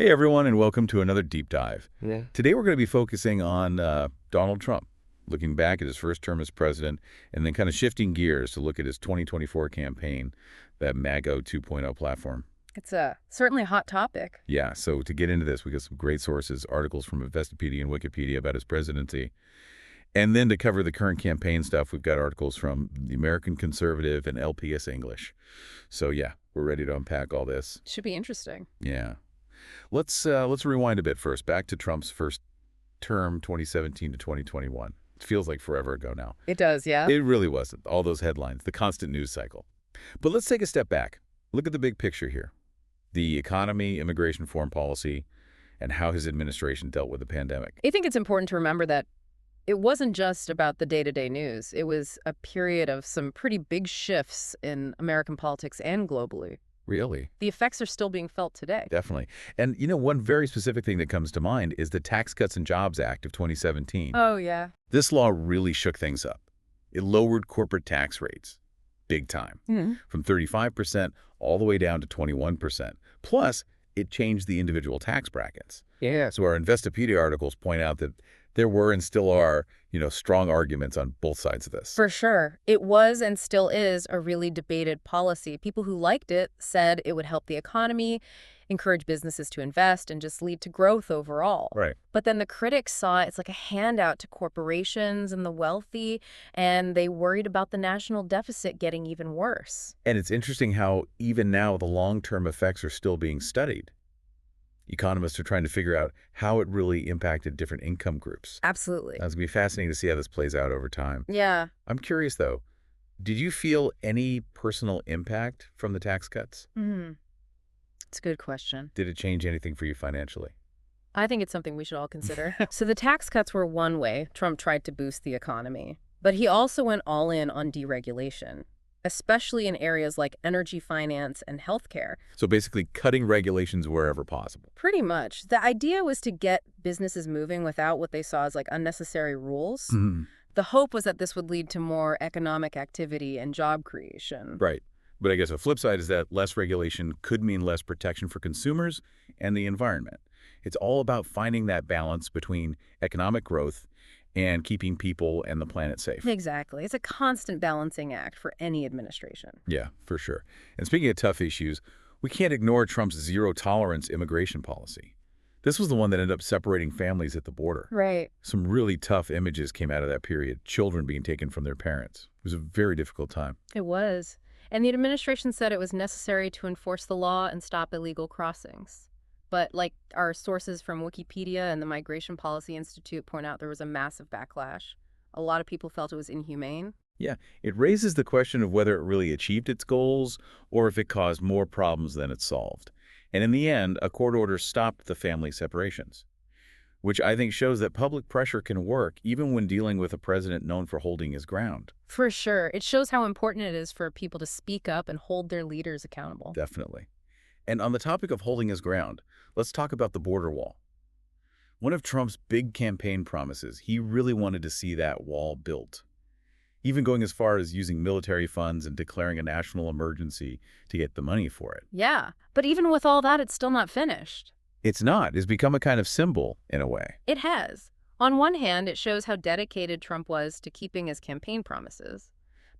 Hey everyone, and welcome to another deep dive. Yeah. Today we're going to be focusing on Donald Trump, looking back at his first term as president, and then kind of shifting gears to look at his 2024 campaign, that MAGA 2.0 platform. It's certainly a hot topic. Yeah, so to get into this, we got some great sources, articles from Investopedia and Wikipedia about his presidency. And then to cover the current campaign stuff, we've got articles from the American Conservative and LPS English. So yeah, we're ready to unpack all this. Should be interesting. Yeah. Let's rewind a bit first, back to Trump's first term, 2017 to 2021. It feels like forever ago now. It does, yeah? It really wasn't. All those headlines, the constant news cycle. But let's take a step back. Look at the big picture here. The economy, immigration, foreign policy, and how his administration dealt with the pandemic. I think it's important to remember that it wasn't just about the day-to-day news. It was a period of some pretty big shifts in American politics and globally. Really? The effects are still being felt today. Definitely. And, one very specific thing that comes to mind is the Tax Cuts and Jobs Act of 2017. Oh, yeah. This law really shook things up. It lowered corporate tax rates, big time, from 35% all the way down to 21%. Plus, it changed the individual tax brackets. Yeah. So our Investopedia articles point out that there were and still are, strong arguments on both sides of this. For sure. It was and still is a really debated policy. People who liked it said it would help the economy, encourage businesses to invest, and just lead to growth overall. Right. But then the critics saw it's like a handout to corporations and the wealthy, and they worried about the national deficit getting even worse. And it's interesting how even now the long-term effects are still being studied. Economists are trying to figure out how it really impacted different income groups. Absolutely. It's going to be fascinating to see how this plays out over time. Yeah. I'm curious, though, did you feel any personal impact from the tax cuts? It's a good question. Did it change anything for you financially? I think it's something we should all consider. So the tax cuts were one way Trump tried to boost the economy, but he also went all in on deregulation, especially in areas like energy finance and healthcare. So basically cutting regulations wherever possible. Pretty much. The idea was to get businesses moving without what they saw as like unnecessary rules. The hope was that this would lead to more economic activity and job creation. Right. But I guess the flip side is that less regulation could mean less protection for consumers and the environment. It's all about finding that balance between economic growth and keeping people and the planet safe. Exactly. It's a constant balancing act for any administration. Yeah, for sure. And speaking of tough issues, we can't ignore Trump's zero-tolerance immigration policy. This was the one that ended up separating families at the border. Right. Some really tough images came out of that period, children being taken from their parents. It was a very difficult time. It was. And the administration said it was necessary to enforce the law and stop illegal crossings. But like our sources from Wikipedia and the Migration Policy Institute point out, there was a massive backlash. A lot of people felt it was inhumane. Yeah, it raises the question of whether it really achieved its goals or if it caused more problems than it solved. And in the end, a court order stopped the family separations, which I think shows that public pressure can work even when dealing with a president known for holding his ground. For sure. It shows how important it is for people to speak up and hold their leaders accountable. Definitely. And on the topic of holding his ground, let's talk about the border wall. One of Trump's big campaign promises, he really wanted to see that wall built, even going as far as using military funds and declaring a national emergency to get the money for it. Yeah, but even with all that, it's still not finished. It's not. It's become a kind of symbol, in a way. It has. On one hand, it shows how dedicated Trump was to keeping his campaign promises.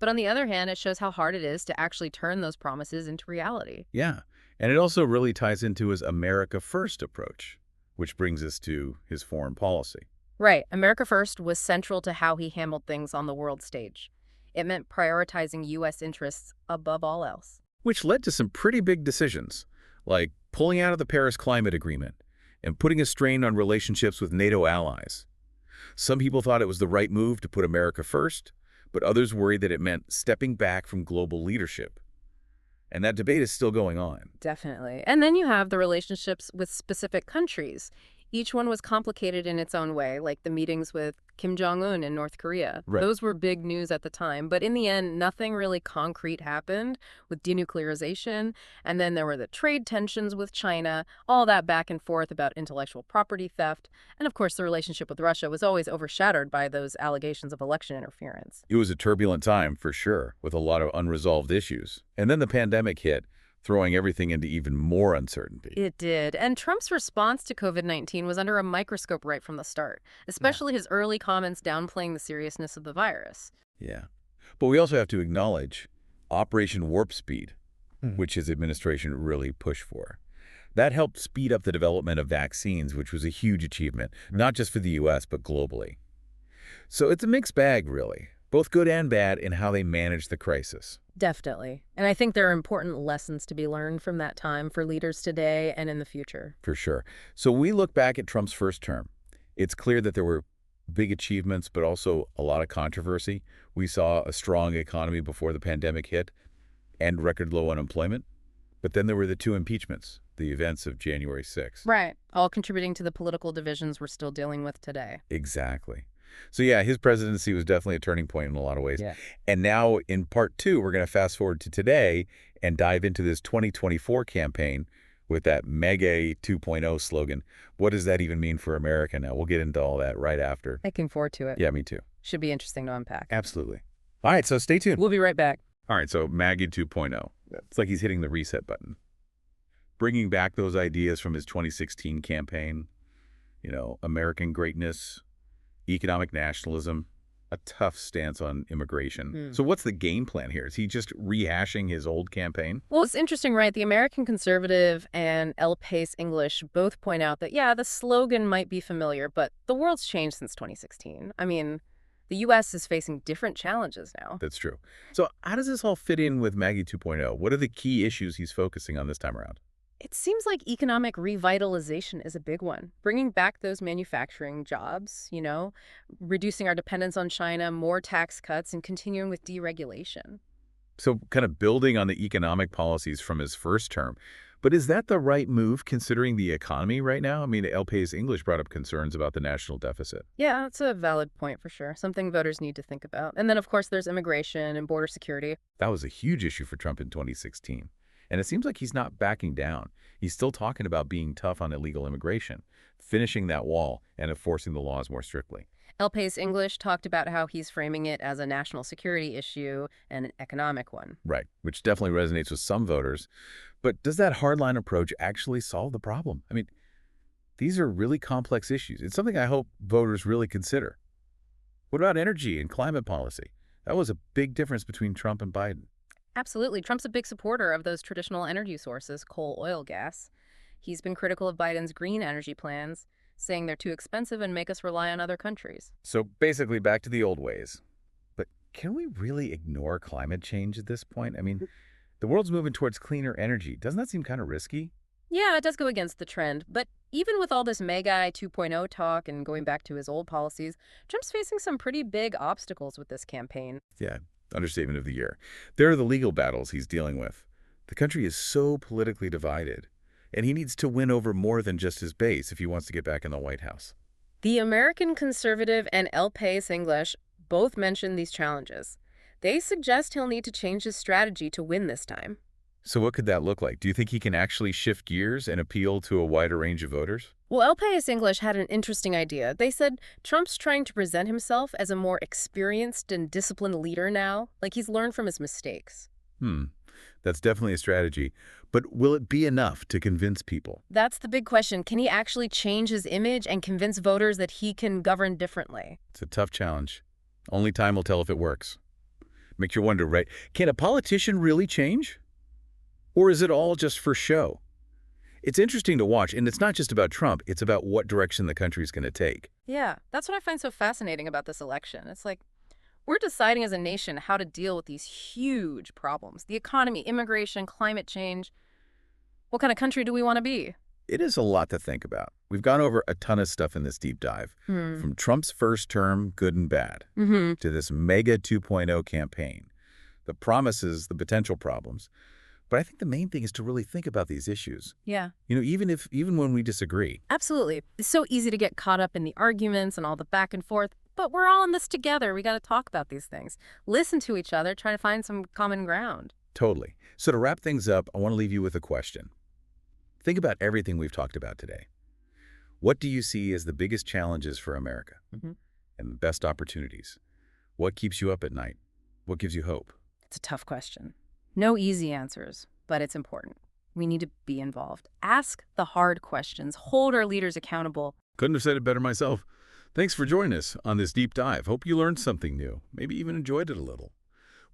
But on the other hand, it shows how hard it is to actually turn those promises into reality. Yeah. And it also really ties into his America First approach, which brings us to his foreign policy. Right. America First was central to how he handled things on the world stage. It meant prioritizing U.S. interests above all else. Which led to some pretty big decisions, like pulling out of the Paris Climate Agreement and putting a strain on relationships with NATO allies. Some people thought it was the right move to put America first, but others worried that it meant stepping back from global leadership. And that debate is still going on. Definitely. And then you have the relationships with specific countries. Each one was complicated in its own way, like the meetings with Kim Jong-un in North Korea. Right. Those were big news at the time. But in the end, nothing really concrete happened with denuclearization. And then there were the trade tensions with China, all that back and forth about intellectual property theft. And of course, the relationship with Russia was always overshadowed by those allegations of election interference. It was a turbulent time, for sure, with a lot of unresolved issues. And then the pandemic hit, throwing everything into even more uncertainty. It did. And Trump's response to COVID-19 was under a microscope right from the start, Yeah. especially his early comments downplaying the seriousness of the virus. Yeah. But we also have to acknowledge Operation Warp Speed, Hmm. which his administration really pushed for. That helped speed up the development of vaccines, which was a huge achievement, not just for the U.S., but globally. So it's a mixed bag, really, both good and bad in how they manage the crisis. Definitely. And I think there are important lessons to be learned from that time for leaders today and in the future. For sure. So we look back at Trump's first term. It's clear that there were big achievements, but also a lot of controversy. We saw a strong economy before the pandemic hit and record low unemployment. But then there were the two impeachments, the events of January 6th. Right. All contributing to the political divisions we're still dealing with today. Exactly. So yeah, his presidency was definitely a turning point in a lot of ways. Yeah. And now in part two, we're going to fast forward to today and dive into this 2024 campaign with that MAGA 2.0 slogan. What does that even mean for America now? We'll get into all that right after. Looking forward to it. Yeah, me too. Should be interesting to unpack. Absolutely. All right, so stay tuned. We'll be right back. All right, so MAGA 2.0. It's like he's hitting the reset button. Bringing back those ideas from his 2016 campaign, American greatness, economic nationalism, a tough stance on immigration. So what's the game plan here? Is he just rehashing his old campaign? Well, it's interesting, right? The American Conservative and El País English both point out that, yeah, the slogan might be familiar, but the world's changed since 2016. I mean, the U.S. is facing different challenges now. That's true. So how does this all fit in with MAGA 2.0? What are the key issues he's focusing on this time around? It seems like economic revitalization is a big one. Bringing back those manufacturing jobs, reducing our dependence on China, more tax cuts, and continuing with deregulation. So kind of building on the economic policies from his first term. But is that the right move considering the economy right now? I mean, El País English brought up concerns about the national deficit. Yeah, that's a valid point for sure. Something voters need to think about. And then, of course, there's immigration and border security. That was a huge issue for Trump in 2016. And it seems like he's not backing down. He's still talking about being tough on illegal immigration, finishing that wall, and enforcing the laws more strictly. El País English talked about how he's framing it as a national security issue and an economic one. Right, which definitely resonates with some voters. But does that hardline approach actually solve the problem? I mean, these are really complex issues. It's something I hope voters really consider. What about energy and climate policy? That was a big difference between Trump and Biden. Absolutely. Trump's a big supporter of those traditional energy sources, coal, oil, gas. He's been critical of Biden's green energy plans, saying they're too expensive and make us rely on other countries. So basically back to the old ways. But can we really ignore climate change at this point? I mean, the world's moving towards cleaner energy. Doesn't that seem kind of risky? Yeah, it does go against the trend. But even with all this MAGA 2.0 talk and going back to his old policies, Trump's facing some pretty big obstacles with this campaign. Yeah, understatement of the year. There are the legal battles he's dealing with. The country is so politically divided, and he needs to win over more than just his base if he wants to get back in the White House. The American Conservative and El País English both mention these challenges. They suggest he'll need to change his strategy to win this time. So what could that look like? Do you think he can actually shift gears and appeal to a wider range of voters? Well, El País English had an interesting idea. They said Trump's trying to present himself as a more experienced and disciplined leader now, like he's learned from his mistakes. That's definitely a strategy. But will it be enough to convince people? That's the big question. Can he actually change his image and convince voters that he can govern differently? It's a tough challenge. Only time will tell if it works. Makes you wonder, right? Can a politician really change? Or is it all just for show? It's interesting to watch, and it's not just about Trump. It's about what direction the country's going to take. Yeah, that's what I find so fascinating about this election. It's like we're deciding as a nation how to deal with these huge problems. The economy, immigration, climate change. What kind of country do we want to be? It is a lot to think about. We've gone over a ton of stuff in this deep dive, from Trump's first term, good and bad, to this MAGA 2.0 campaign, the promises, the potential problems. But I think the main thing is to really think about these issues. Yeah. Even when we disagree. Absolutely. It's so easy to get caught up in the arguments and all the back and forth, but we're all in this together. We got to talk about these things. Listen to each other, try to find some common ground. Totally. So to wrap things up, I want to leave you with a question. Think about everything we've talked about today. What do you see as the biggest challenges for America and the best opportunities? What keeps you up at night? What gives you hope? It's a tough question. No easy answers, but it's important. We need to be involved. Ask the hard questions. Hold our leaders accountable. Couldn't have said it better myself. Thanks for joining us on this deep dive. Hope you learned something new, maybe even enjoyed it a little.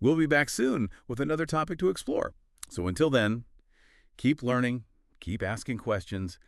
We'll be back soon with another topic to explore. So until then, keep learning, keep asking questions,